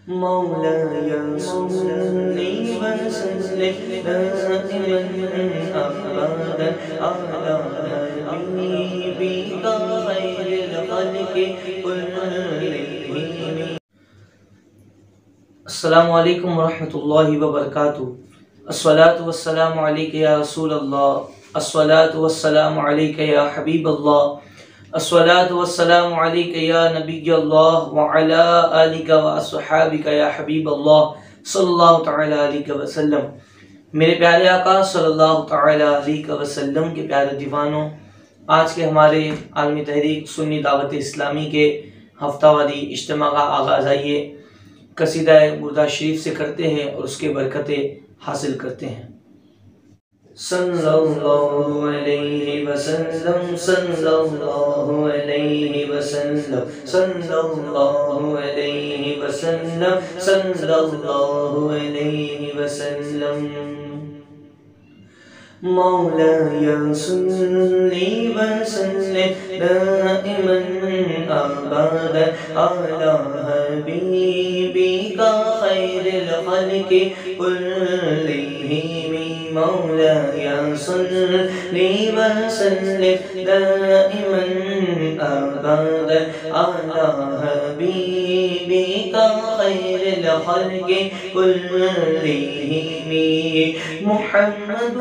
مولاي صلِّ وسلم دائما أبدا على حبيبك خير الخلق كلهم. السلام علیکم ورحمۃ اللہ وبرکاتہ. الصلاۃ والسلام علیک یا رسول اللہ، الصلاۃ والسلام علیک یا حبیب اللہ، الصلاۃ والسلام علیک یا نبی اللہ وعلی آلک واصحابک یا حبیب اللہ صلی اللہ تعالی علیہ وسلم. میرے پیارے آقا صلی اللہ تعالی علیہ وسلم کے پیارے دیوانوں، آج کے ہمارے عالمی تحریک سنی دعوت اسلامی کے ہفتہ واری اجتماع کا آغاز آئیے قصیدہ بردہ شریف سے کرتے ہیں اور اس کے برکتیں حاصل کرتے ہیں. صلی اللہ علیہ وسلم، صلی اللہ علیہ وسلم، صلی اللہ علیہ وسلم، صلی اللہ علیہ وسلم. مولاي صلِّ وسلم دائما أبدا على حبيبك خير الخلق كلهم. مولاي صلِّ وسلم دائما أبدا على حبيبك خير الخلق كلهم. محمد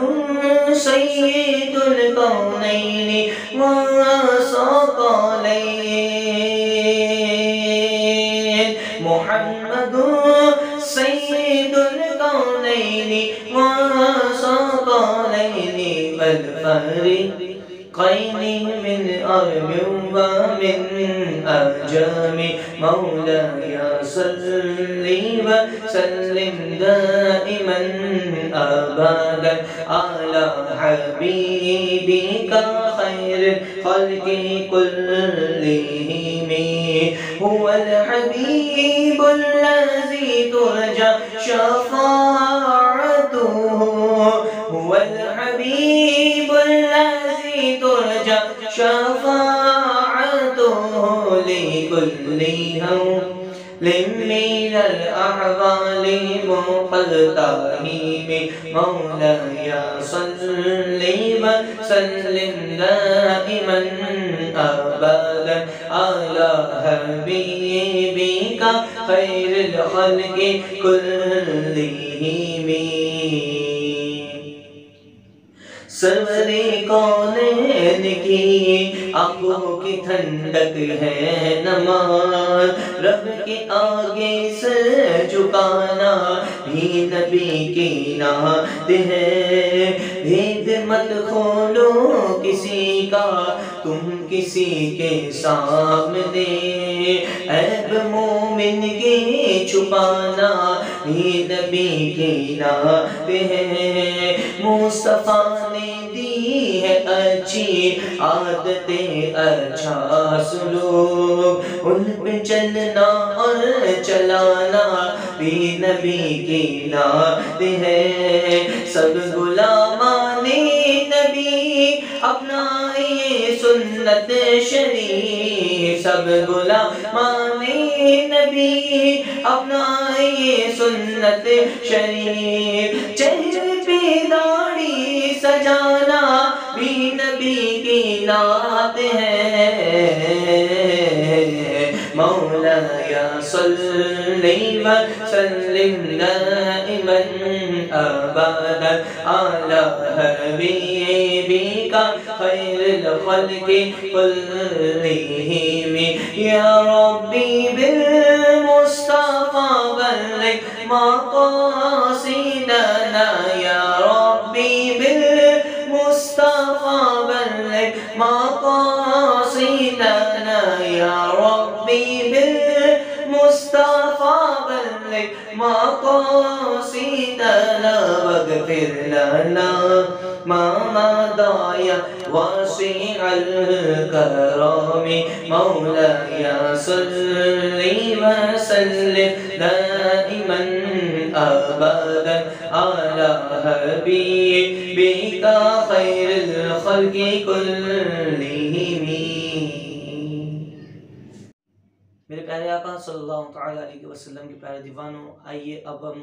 سید الکونین والثقلین، محمد سید الکونین والثقلین والفریقین من عرب ومن أعجم. مولاي صلِّ وسلم دائما أبدا على حبيبك خير الخلق كلهم. هو الحبيب الذي ترجى شفاعته، هو الحبيب الذي ترجى شفاعته لكل هول من الأحوال مقتحم. مولاي صلِّ وسلم دائما أبدا على حبيبك خير الخلق كلهم. سرور کونین کی آنکھوں کی ٹھنڈک ہے نماز، رب کے آگے سر جھکانا بھی نبی کی نعت ہے. بھید مت کھولو کسی کا تم کسی کے سامنے، عیب مومن کی چھپانا بھی نبی کی نعت ہے. مصطفیٰ نے دی ہے اچھی عادتیں، اچھا سلوک، ان پہ چلنا اور چلانا بھی نبی کی نعت ہے. سب غلامان نبی اپنائیے سنت شریف، سب غلامان نبی اپنائیے سنت شریف. چہرے پہ داڑھی سجانا بھی نبی کی نعت ہے. مولاي صلِّ وسلم دائما أبدا على حبيبك خير الخلق كلهم. يا ربي بالمصطفى بلغ مقاصدنا، يا ربي بالمصطفى بلغ مقاصدنا، يا ربي بالمصطفى بلغ مقاصدنا واغفر لنا ما مضى يا واسع الكرم. مولاي صلِّ وسلم دائما أبدا على حبيبك خير الخلق كلهم. میرے پیارے آقا صلی اللہ تعالیٰ علیہ وسلم کے پیارے دیوانوں، آئیے اب ہم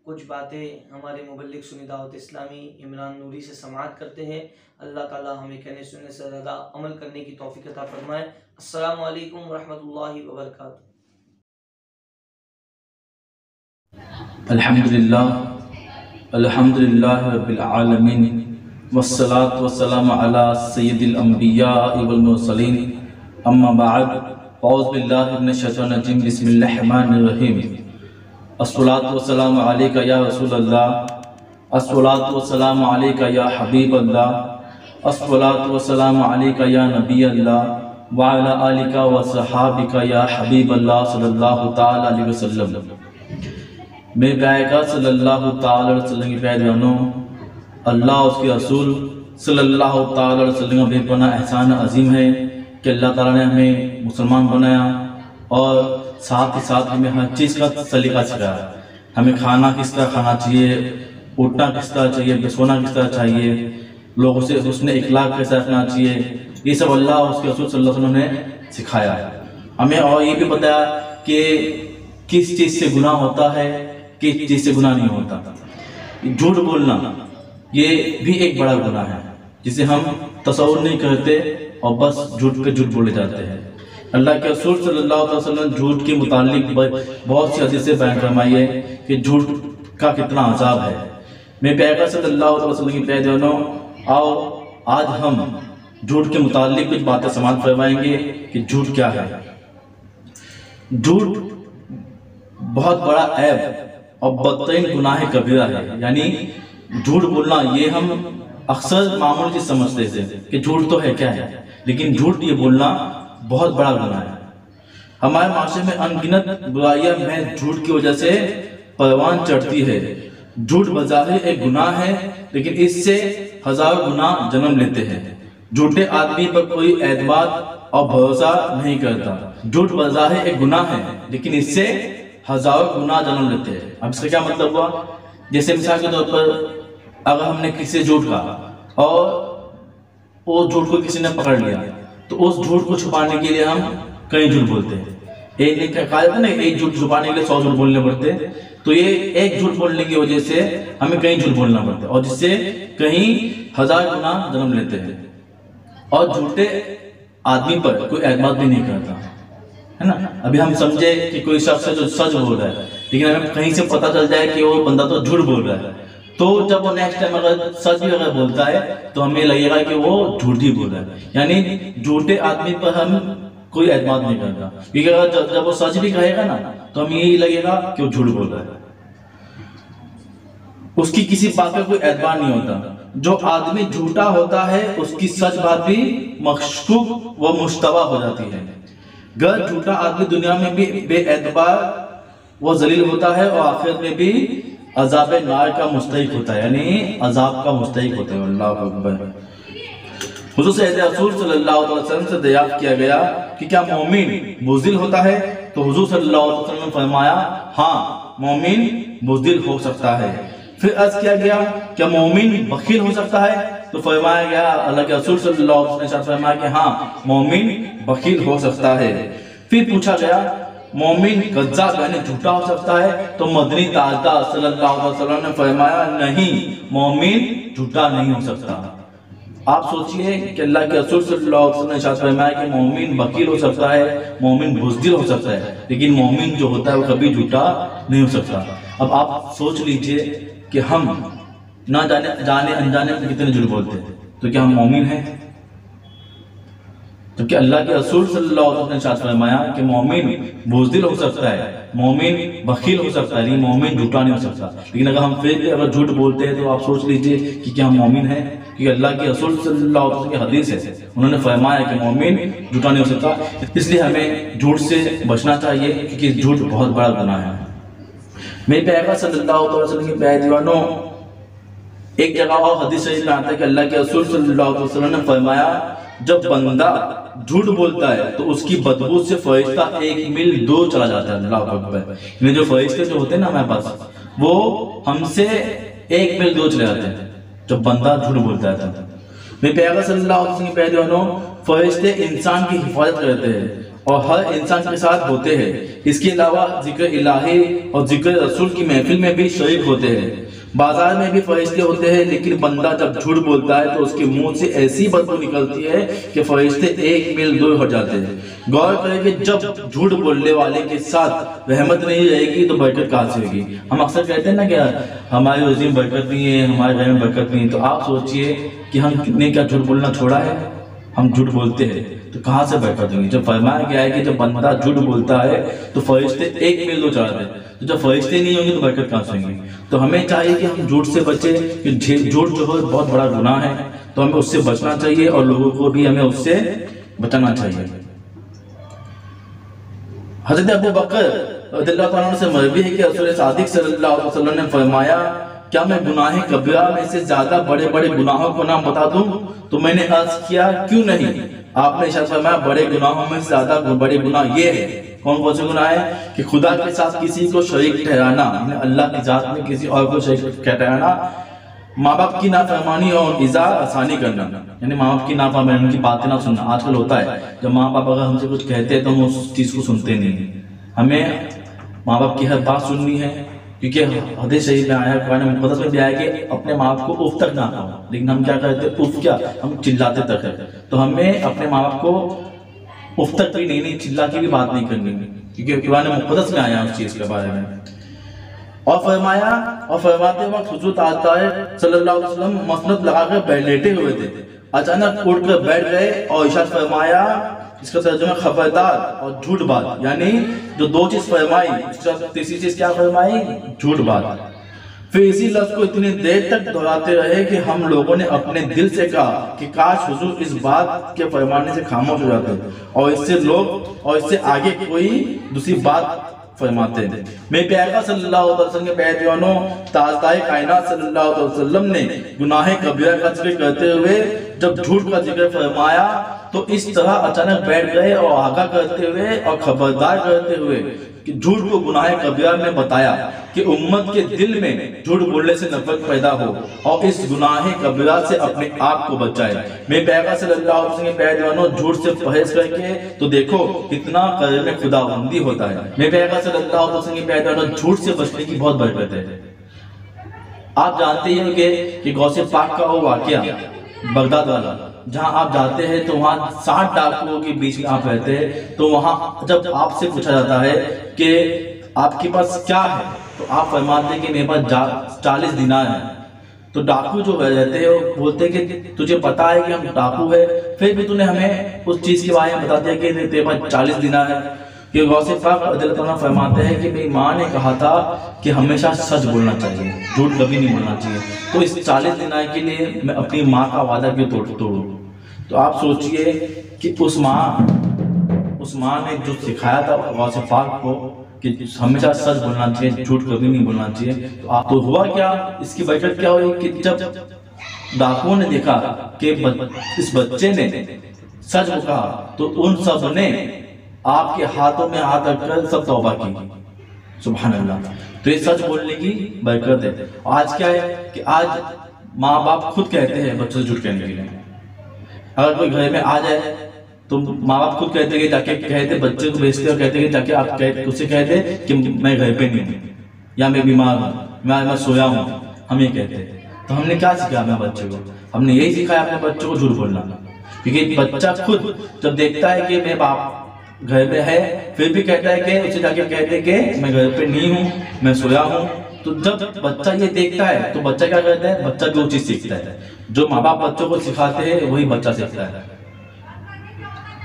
کچھ باتیں ہمارے مبلغ سنی دعوت اسلامی عمران نوری سے سماعت کرتے ہیں۔ اللہ تعالیٰ ہمیں کہنے سننے سے زیادہ عمل کرنے کی توفیق عطا فرمائے۔ السلام علیکم ورحمۃ اللہ وبرکاتہ۔ الحمدللہ رب العالمین والصلاة والسلام علی سید الانبیاء والمرسلین، اما بعد، اعوذ باللہ من الشیطان الرجیم، بسم اللہ الرحمن الرحیم۔ الصلاة والسلام علیکہ یا رسول اللہ، الصلاة والسلام علیکہ یا حبیب اللہ، الصلاة والسلام علیکہ یا نبی اللہ، وعلی آلکہ وصحابکہ یا حبیب اللہ صلی اللہ تعالیٰ علیہ وسلم۔ میرے پیارے آقا صلی اللہ تعالیٰ علیہ وسلم کی پیارے دیوانوں، اللہ اس کے رسول صلی اللہ تعالیٰ علیہ وسلم کا بے پناہ احسان عظیم ہے کہ اللہ تعالیٰ نے ہمیں مسلمان بنایا اور ساتھ ہی ساتھ ہمیں ہر چیز کا سلیقہ سکھایا۔ ہمیں کھانا کس طرح کھانا چاہیے، اٹھنا کس طرح چاہیے، سونا کس طرح چاہیے، لوگوں سے حسن اخلاق کیسے رکھنا چاہیے، یہ سب اللہ اور اس کے رسول صلی اللہ علیہ وسلم نے سکھایا۔ ہمیں اور یہ بھی بتایا کہ کس چیز سے گناہ ہوتا ہے، کس چیز سے گناہ نہیں ہوتا۔ جھوٹ بولنا یہ بھی ایک بڑا گناہ ہے جسے ہم تصور نہیں کرتے اور بس جھوٹ پہ جھوٹ بولے جاتے ہیں۔ اللہ کے رسول صلی اللہ علیہ وسلم جھوٹ کے متعلق بہت سی حدیثیں بیان فرمائی ہے کہ جھوٹ کا کتنا عذاب ہے۔ میرے پیارے آقا صلی اللہ علیہ وسلم کی پیارے دیوانوں، آؤ آج ہم جھوٹ کے متعلق کچھ باتیں سماعت فرمائیں گے کہ جھوٹ کیا ہے۔ جھوٹ بہت بڑا عیب اور بدترین گناہ کبیرہ ہے، یعنی جھوٹ بولنا یہ ہم اکثر معمول چیز سمجھتے تھے کہ جھوٹ تو ہے کیا ہے، لیکن جھوٹ یہ بولنا بہت بڑا گناہ ہے۔ ہمارے معاشرے میں ان گنت برائیاں میں جھوٹ کی وجہ سے پروان چڑھتی ہے۔ جھوٹ بظاہر ایک گناہ ہے لیکن اس سے ہزاروں گناہ جنم لیتے ہیں۔ جھوٹے آدمی پر کوئی اعتماد اور بھروسہ نہیں کرتا۔ جھوٹ بظاہر ایک گناہ ہے لیکن اس سے ہزاروں گناہ جنم لیتے ہیں۔ اب اس کا کیا مطلب ہوا؟ جیسے مثال کے طور پر اگر ہم نے کسی سے جھوٹ کہا اور وہ جھوٹ کو کسی نے پکڑ لیا تو اس جھوٹ کو چھپانے کے لیے ہم کئی جھوٹ بولتے ہیں۔ ایک دن کا کہا جاتا ہے نا، ایک جھوٹ چھپانے کے لیے 100 جھوٹ بولنے پڑتے ہیں، تو یہ ایک جھوٹ بولنے کی وجہ سے ہمیں کئی جھوٹ بولنا پڑتا ہے اور جس سے کہیں ہزار گناہ جنم لیتے ہیں۔ اور جھوٹے آدمی پر کوئی اعتماد بھی نہیں کرتا ہے نا۔ ابھی ہم سمجھے کہ کوئی شخص ہے جو سچ بول رہا ہے، لیکن ہمیں کہیں سے پتہ چل جائے کہ وہ بندہ تو جھوٹ بول رہا ہے، تو جب وہ نیکسٹ ٹائم اگر سچ بھی اگر بولتا ہے تو ہمیں لگے گا کہ وہ جھوٹ ہی بول رہا ہے۔ یعنی جھوٹے آدمی پر ہم کوئی اعتماد نہیں کرتا، کیونکہ اگر جب وہ سچ بھی کہے گا نا تو ہمیں یہی لگے گا کہ وہ جھوٹ بول رہا ہے، اس کی کسی بات کا کوئی اعتبار نہیں ہوتا۔ جو آدمی جھوٹا ہوتا ہے اس کی سچ بات بھی مشکوک و مشتبہ ہو جاتی ہے۔ گر جھوٹا آدمی دنیا میں بھی بے اعتبار و ذلیل ہوتا ہے اور آخرت میں بھی عذاب نار کا مستحق ہوتا ہے، یعنی عذاب کا مستحق ہوتا ہے۔ اللہ اکبر۔ حضور رسول صلی اللہ علیہ وسلم سے دریافت کیا گیا کہ کیا مومن بزدل ہوتا ہے؟ تو حضور صلی اللہ علیہ وسلم نے فرمایا ہاں، مومن بزدل ہو سکتا ہے۔ پھر عرض کیا گیا کیا مومن بخیل ہو سکتا ہے؟ تو فرمایا گیا، اللہ کے رسول صلی اللہ علیہ وسلم نے فرمایا کہ ہاں، مومن بخیل ہو سکتا ہے۔ پھر پوچھا گیا مومن کذاب یعنی جھوٹا ہو سکتا ہے؟ تو مدنی تاجدار صلی اللہ علیہ وسلم نے فرمایا نہیں، مومن جھوٹا نہیں ہو سکتا۔ آپ سوچئے کہ اللہ کے رسول صلی اللہ علیہ وسلم نے فرمایا کہ مومن بخیل ہو سکتا ہے، مومن بزدل ہو سکتا ہے، لیکن مومن جو ہوتا ہے وہ کبھی جھوٹا نہیں ہو سکتا۔ اب آپ سوچ لیجئے کہ ہم نہ جانے انجانے میں کتنے جھوٹ بولتے ہیں، تو کیا ہم مومن ہیں؟ جبکہ اللہ کے رسول صلی اللہ علیہ وسلم نے فرمایا کہ مومن بزدل ہو سکتا ہے، مومن بخیل ہو سکتا ہے، لیکن مومن جھوٹا نہیں ہو سکتا۔ لیکن اگر ہم پھر اگر جھوٹ بولتے ہیں تو آپ سوچ لیجئے کہ کیا ہم مومن ہیں؟ کیونکہ اللہ کے رسول صلی اللہ علیہ وسلم کی حدیث ہے، انہوں نے فرمایا کہ مومن جھوٹا نہیں ہو سکتا۔ اس لیے ہمیں جھوٹ سے بچنا چاہیے کیونکہ جھوٹ بہت بڑا گناہ ہے۔ میرے پیارے آقا صلی اللہ علیہ وسلم کے پیارے دیوانوں، ایک جگہ اور حدیث شریف میں آتا ہے کہ اللہ کے رسول صلی اللہ علیہ وسلم نے فرمایا جب بندہ جھوٹ بولتا ہے تو اس کی بدبو سے فرشتہ 1 میل دور چلا جاتا ہے۔ اللہ اکبر۔ یعنی جو فرشتے جو ہوتے ہیں نا ہمارے پاس، وہ ہم سے 1 میل دور چلے جاتے ہیں جب بندہ جھوٹ بولتا ہے۔ میرے پیغمبر صلی اللہ علیہ وسلم کے پیارے دیوانوں، فرشتے انسان کی حفاظت کرتے ہیں اور ہر انسان کے ساتھ ہوتے ہیں۔ اس کے علاوہ ذکر الہی اور ذکر رسول کی محفل میں بھی شریک ہوتے ہیں۔ بازار میں بھی فرشتے ہوتے ہیں، لیکن بندہ جب جھوٹ بولتا ہے تو اس کے منہ سے ایسی بدبو نکلتی ہے کہ فرشتے 1 میل دور ہو جاتے ہیں۔ غور کریں کہ جب جھوٹ بولنے والے کے ساتھ رحمت نہیں رہے گی تو برکت کہاں سے ہوگی؟ ہم اکثر کہتے ہیں نا کہ ہماری روزی میں برکت نہیں ہے، ہمارے گھر میں برکت نہیں ہے، تو آپ سوچئے کہ ہم نے کیا جھوٹ بولنا چھوڑا ہے؟ ہم جھوٹ بولتے ہیں تو کہاں سے برکت ہوگی؟ جب فرمایا گیا ہے کہ جب بندہ جھوٹ بولتا ہے تو فرشتے 1 میل دور جاتے ہیں، تو جب فرشتے نہیں ہوں گے تو برکت کہاں سے ہوگی؟ تو ہمیں چاہیے کہ ہم جھوٹ سے بچیں، کہ جھوٹ جو ہے بہت بڑا گناہ ہے، تو ہمیں اس سے بچنا چاہیے اور لوگوں کو بھی ہمیں اس سے بچانا چاہیے۔ حضرت ابو بکر رضی اللہ تعالیٰ عنہ سے مروی ہے کہ رسول صادق صلی اللہ علیہ وسلم نے فرمایا، کیا میں گناہ کبیرہ میں سے زیادہ بڑے بڑے گناہوں کو نام بتا دوں؟ تو میں نے عرض کیا کیوں نہیں؟ آپ نے ارشاد فرمایا بڑے گناہوں میں سے زیادہ بڑے گناہ یہ ہے۔ کون سے گناہ ہے؟ کہ خدا کے ساتھ کسی کو شریک ٹھہرانا، یعنی اللہ کی ذات میں کسی اور کو شریک ٹھہرانا، ماں باپ کی نافرمانی اور ایذا آسانی کرنا، یعنی ماں باپ کی نافرمانی، ان کی باتیں نہ سننا۔ آج کل ہوتا ہے جب ماں باپ اگر ہم سے کچھ کہتے ہیں تو ہم اس چیز کو سنتے نہیں۔ ہمیں ماں باپ کی ہر بات سننی ہے، کیونکہ حدیث شریف میں آیا ہے، قرآن مقدس میں بھی آیا کہ اپنے ماں باپ کو اف تک نہ کہو، لیکن ہم کیا کرتے ہیں؟ اف کیا، ہم چلاتے تک ہے۔ تو ہمیں اپنے ماں باپ کو اف تک بھی نہیں، چلا کی بھی بات نہیں کرنی، کیونکہ قرآن مقدس میں آیا اس چیز کے بارے میں۔ اور فرمایا، اور فرماتے وقت حضور طاہر صلی اللہ علیہ وسلم مسند لگا کر لیٹے ہوئے تھے، اچانک اٹھ کر بیٹھ گئے اور ارشاد فرمایا، اس کا ترجمہ خبردار اور جھوٹ بات، یعنی جو دو چیز فرمائی، اس کا تیسری چیز کیا فرمائی؟ جھوٹ بات۔ پھر اسی لفظ کو اتنی دیر تک دہراتے رہے کہ ہم لوگوں نے اپنے دل سے کہا کہ کاش حضور اس بات کے فرمانے سے خاموش ہو جاتے اور اس سے آگے کوئی دوسری بات فرماتے ہیں۔ میرے پیارے صلی اللہ علیہ وسلم کے بیدیانوں، تاجدار کائنات صلی اللہ علیہ وسلم نے گناہ کبیرہ کا ذکر کرتے ہوئے جب جھوٹ کا ذکر فرمایا تو اس طرح اچانک بیٹھ گئے اور آگاہ کرتے ہوئے اور خبردار کرتے ہوئے کہ جھوٹ کو گناہ کبیرہ میں بتایا کہ امت کے دل میں جھوٹ بولنے سے نفرت پیدا ہو اور اس گناہ کبیرہ سے اپنے آپ کو بچائے۔ میرے پیغمبر صلی اللہ علیہ وسلم کے پیروانوں، جھوٹ سے پرہیز کر کے تو دیکھو کتنا کرم خداوندی ہوتا ہے۔ میرے پیغمبر صلی اللہ علیہ وسلم کے پیروانوں، جھوٹ سے بچنے کی بہت برکت ہے۔ آپ جانتے ہیں کہ غوث پاک کا وہ واقعہ بغداد والا، جہاں آپ جاتے ہیں تو وہاں 60 ڈاکوؤں کے بیچ میں آپ رہتے ہیں، تو وہاں جب آپ سے پوچھا جاتا ہے کہ آپ کے پاس کیا ہے تو آپ فرماتے ہیں کہ میرے پاس 40 دینار ہیں۔ تو ڈاکو جو رہتے ہیں وہ بولتے ہیں کہ تجھے پتا ہے کہ ہم ڈاکو ہے، پھر بھی تو نے ہمیں اس چیز کے بارے میں بتا دیا کہ تیرے پاس 40 دینار ہے۔ کہ غوث پاک رضی اللہ عنہ فرماتے ہیں کہ میری ماں نے کہا تھا کہ ہمیشہ سچ بولنا چاہیے، جھوٹ کبھی نہیں بولنا چاہیے، تو اس 40 دینار کے لیے میں اپنی ماں کا وعدہ کیوں توڑوں؟ تو آپ سوچئے کہ اس ماں نے جو سکھایا تھا غوث پاک کو کہ ہمیشہ سچ بولنا چاہیے، جھوٹ کبھی نہیں بولنا چاہیے، تو ہوا کیا؟ اس کی برکت کیا ہوئی کہ جب ڈاکوؤں نے دیکھا کہ اس بچے نے سچ کہا تو ان سب نے آپ کے ہاتھوں میں ہاتھ رکھ کر سب توبہ کی۔ سبحان اللہ۔ تو یہ سچ بولنے کی برکت ہے۔ آج کیا ہے کہ آج ماں باپ خود کہتے ہیں بچوں سے جھوٹ کہنے کے لیے۔ اگر کوئی گھر میں آ جائے تو ماں باپ خود کہتے کہ جا کے کہتے، بچے کو بھیجتے اور کہتے کہ جا کے آپ اسے کہتے کہ میں گھر پہ نہیں ہوں، یا میں بیمار ہوں، میں سویا ہوں، ہم یہ کہتے ہیں۔ تو ہم نے کیا سکھایا اپنے بچے کو؟ ہم نے یہی سکھایا اپنے بچوں کو جھوٹ بولنا، کیونکہ بچہ خود جب دیکھتا ہے کہ میرے باپ گھر پہ ہے پھر بھی کہتا ہے کہ اسے جا کے کہتے کہ میں گھر پہ نہیں ہوں، میں سویا ہوں، تو جب بچہ یہ دیکھتا ہے تو بچہ کیا کرتا ہے؟ بچہ جو چیز سیکھتا ہے، جو ماں باپ بچوں کو سکھاتے ہیں وہی بچہ سیکھتا ہے۔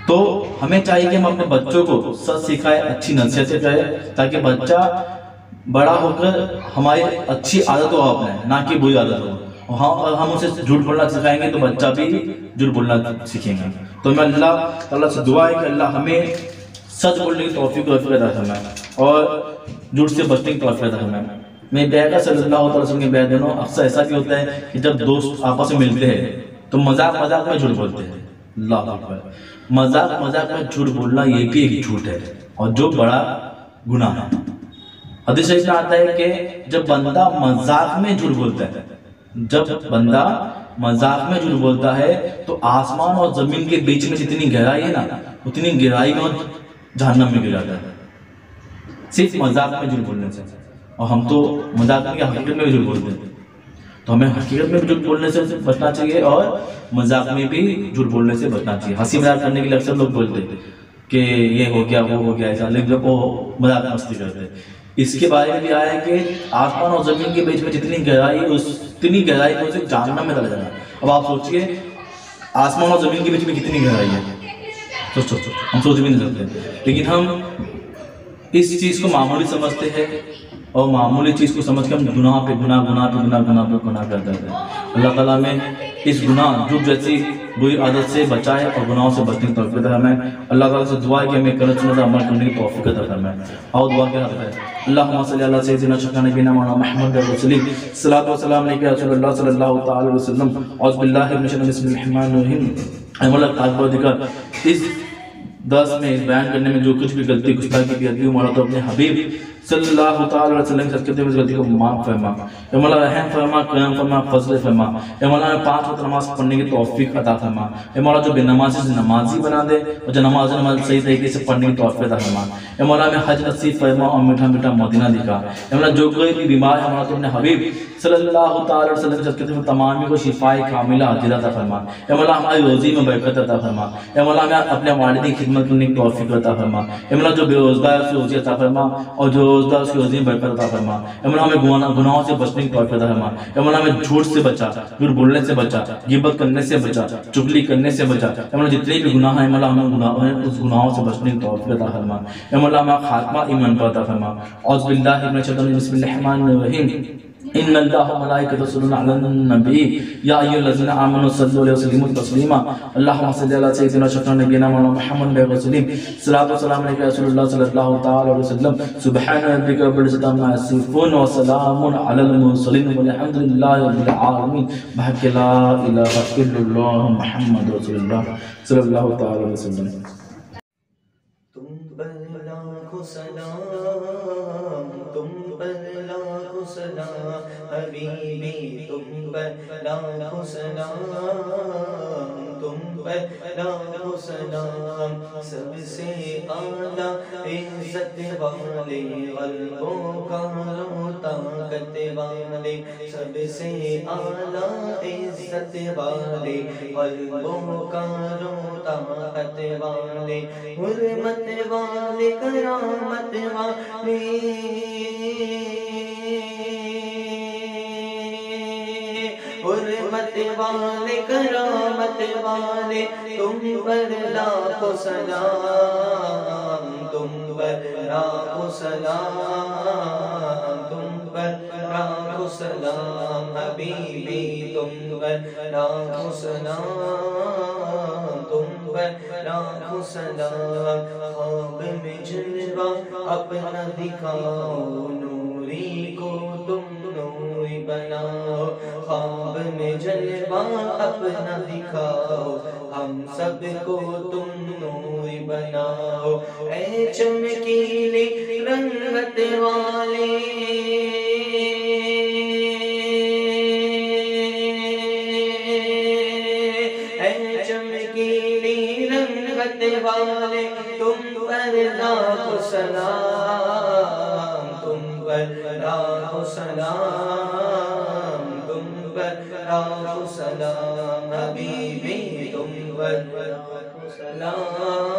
تو ہمیں چاہیے کہ ہم اپنے بچوں کو سچ سکھائیں، اچھی نصیحتیں کریں، تاکہ بچہ بڑا ہو کر ہماری اچھی عادتوں کو اپنائے، نہ کہ بری عادت ہو۔ اور ہم اسے جھوٹ بولنا سکھائیں گے تو بچہ بھی جھوٹ بولنا سیکھیں گے۔ تو میں اللہ تعالیٰ سے دعا ہے کہ اللہ ہمیں سچ بولنے کی توفیق عطا فرمائے اور جھوٹ سے بچنے کی توفیق عطا فرمائے۔ میں بیعقہ صلی اللہ علیہ وسلم کے بیعدنوں، اکثر ایسا بھی ہوتا ہے کہ جب دوست آپس میں ملتے ہیں تو مذاق میں جھوٹ بولتے ہیں۔ اللہ اکبر۔ مذاق میں جھوٹ بولنا یہ بھی ایک جھوٹ ہے اور جو بڑا گناہ ہے۔ حدیث شریف میں آتا ہے کہ جب بندہ مذاق میں جھوٹ بولتا ہے تو آسمان اور زمین کے بیچ میں جتنی گہرائی ہے نا، اتنی گہرائی میں جہنم میں گر جاتا ہے صرف مذاق میں جھوٹ بولنے سے. اور ہم تو مذاق میں حقیقت میں بھی جھوٹ بولتے ہیں. تو ہمیں حقیقت میں جھوٹ بولنے سے بچنا چاہیے اور مذاق میں بھی جھوٹ بولنے سے بچنا چاہیے. ہنسی مذاق کرنے کے لیے اکثر لوگ بولتے ہیں کہ یہ ہو گیا وہ ہو گیا ایسا، لیکن وہ مذاق مستی کرتے ہیں. اس کے بارے میں بھی آیا ہے کہ آسمان اور زمین کے بیچ میں جتنی گہرائی ہے اتنی گہرائی کو اسے جہنم میں ڈالا جانا. اب آپ سوچئے آسمان اور زمین کے بیچ میں کتنی گہرائی ہے، ہم سوچ بھی نہیں سکتے. لیکن ہم اس چیز کو معمولی سمجھتے ہیں اور معمولی چیز کو سمجھ کے ہم گناہ پہ گناہ کرتے ہیں. اللہ تعالیٰ میں اس گناہ جھوٹ جیسی بری عادت سے بچائے اور گناہوں سے بچنے کی توفیق عطا فرمائے. اللہ تعالیٰ سے دعا ہے کہ ہمیں غلط سنت عمل کرنے کی توفیق عطا فرمائے. اور دعا کیا ہے، اللہم صلی علی سیدنا شفیعنا نبینا مولانا محمد رسول اللہ صلاۃ و سلام علیک یا رسول اللہ صلی اللہ تعالی علیہ وسلم. اعوذ باللہ من الشیطان بسم اللہ الرحمن الرحیم. اے مولا تعالیٰ اس درس میں اس بیان کرنے میں جو کچھ بھی غلطی گستاخی کی گئی مولا تو اپنے حبیب صلی اللہ تعالی علیہ وسلم سے کہتے ہوئے اس غلطی کو معاف فرما. اے مولا رحم فرما، کرم فرما، فضل فرما. اے مولا ہمیں 5 وقت نماز پڑھنے کی توفیق عطا فرما. اے مولا جو بے نمازی سے نمازی بنا دے اور جو نماز صحیح طریقے سے پڑھنے کی توفیق عطا فرما. اے مولا ہمیں حج نصیب فرما اور میٹھا میٹھا مدینہ دکھا. اے مولا جو کوئی بھی بیمار ہے مولا تو اپنے حبیب صلی اللہ تعالی علیہ وسلم سے کہتے ہوئے تمام کو شفاء کاملہ عاجلہ عطا فرما. اے مولا ہماری روزی میں برکت عطا فرما. اے مولا ہمیں اپنے والدین کی خدمت کرنے کی توفیق عطا فرما. اے مولا جو بے روزگار ہے اس کی روزی عطا فرما اور جو روزگار اس کی روزی میں برکت عطا فرما. اے مولا ہمیں گناہوں سے بچنے کی توفیق عطا فرما. اے مولا ہمیں جھوٹ سے بچا، جھوٹ بولنے سے بچا، غیبت کرنے سے بچا، چغلی کرنے سے بچا. اے مولا جتنے بھی گناہ ہیں مولا ہمیں اس گناہوں سے بچنے کی توفیق عطا فرما. اے مولا ہمیں خاتمہ ایمان پر عطا فرما. اعوذ باللہ من الشیطان الرجیم بسم اللہ الرحمن الرحیم. ان اللہ و ملائکتہ یصلون علی النبی یا ایھا الذین آمنوا صلوا علیہ وسلموا تسلیما. اللہم صل علی سیدنا شفیعنا نبینا مولانا محمد رسول اللہ صلاۃ و سلام علیک یا رسول اللہ صلی اللہ تعالی علیہ وسلم. سبحان ربک رب العزۃ عما یصفون وسلام علی المرسلین والحمد للہ رب العالمین. بحق لا الہ الا اللہ محمد رسول اللہ صلی اللہ تعالی علیہ وسلم. تم پر لاکھوں سلام، تم پر لاکھوں سلام حبیبی، تم پر لاکھوں سلام، تم پر لاکھوں سلام. سب سے اعلیٰ عزت والے، قلبوں کا طاقت والے، سب سے اعلیٰ عزت والے، قلبوں کا طاقت والے، حرمت والے، کرامت والے، حرمت والے، کرامت والے. تم پر لاکھوں سلام، تم پر لاکھوں سلام، تم پر لاکھوں سلام حبیبی، تم پر لاکھوں سلام، تم پر لاکھوں سلام. خواب میں جلوہ اپنا دکھاؤ، نوری کو تم نوری بناؤ. خواب میں جلوہ اپنا دکھاؤ، ہم سب کو تم نوری بناؤ. اے چمکیلے رنگت والے، اے چمکیلی رنگت والے، تم پر لاکھوں سلام، تم پر لاکھوں سلام، تم پر لاکھوں سلام حبیبی، تم پر لاکھوں سلام.